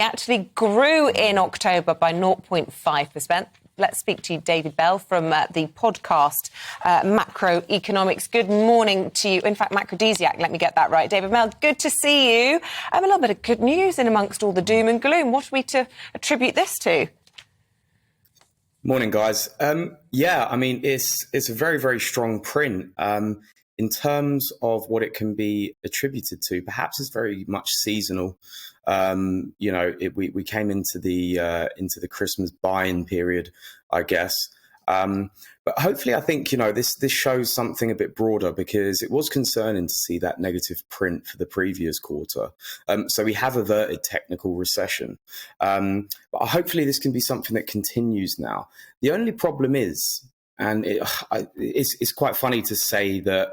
actually grew in October by 0.5%. Let's speak to David Belle from the podcast Macroeconomics. Good morning to you. In fact, Macrodesiac, let me get that right. David Belle, good to see you. A little bit of good news in amongst all the doom and gloom. What are we to attribute this to? Morning, guys. It's a very, very strong print. In terms of what it can be attributed to, perhaps it's very much seasonal. We came into the Christmas buying period, I guess. But hopefully, I think, this shows something a bit broader, because it was concerning to see that negative print for the previous quarter. So we have averted technical recession. But hopefully this can be something that continues now. The only problem is, and it's quite funny to say that,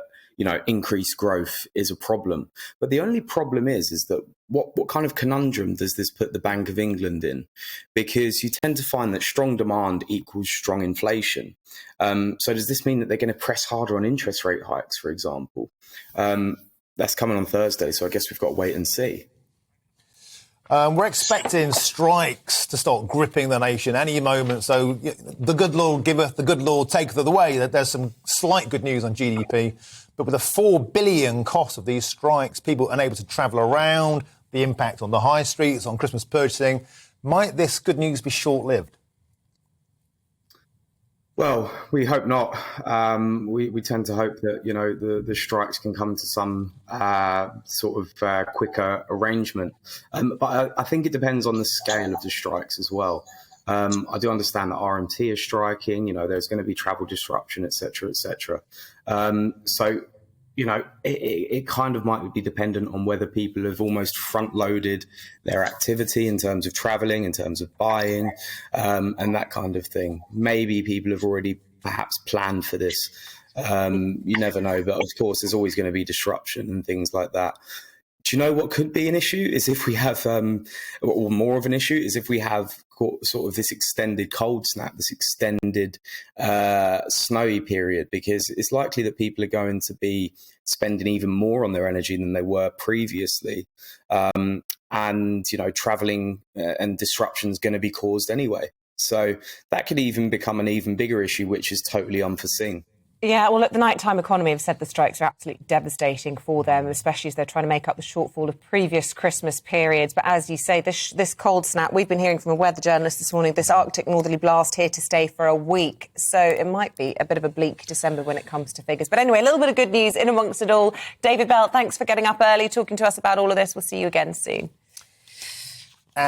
increased growth is a problem. But the only problem is that what kind of conundrum does this put the Bank of England in? Because you tend to find that strong demand equals strong inflation. So does this mean that they're going to press harder on interest rate hikes, for example? That's coming on Thursday, so I guess we've got to wait and see. We're expecting strikes to start gripping the nation any moment. So the good Lord giveth, the good Lord taketh away. There's some slight good news on GDP. But with the $4 billion cost of these strikes, people unable to travel around, the impact on the high streets, on Christmas purchasing, might this good news be short-lived? Well, we hope not. We tend to hope that, the strikes can come to some sort of quicker arrangement. But I think it depends on the scale of the strikes as well. I do understand that RMT is striking. There's going to be travel disruption, et cetera, et cetera. It kind of might be dependent on whether people have almost front-loaded their activity in terms of travelling, in terms of buying, and that kind of thing. Maybe people have already perhaps planned for this. You never know. But, of course, there's always going to be disruption and things like that. Do you know what could be an issue is if we have, or more of an issue, is if we have sort of this extended cold snap, this extended snowy period, because it's likely that people are going to be spending even more on their energy than they were previously. Traveling and disruption is going to be caused anyway. So that could even become an even bigger issue, which is totally unforeseen. Yeah, well, look, the nighttime economy have said the strikes are absolutely devastating for them, especially as they're trying to make up the shortfall of previous Christmas periods. But as you say, this cold snap, we've been hearing from a weather journalist this morning, this Arctic northerly blast here to stay for a week. So it might be a bit of a bleak December when it comes to figures. But anyway, a little bit of good news in amongst it all. David Belle, thanks for getting up early, talking to us about all of this. We'll see you again soon.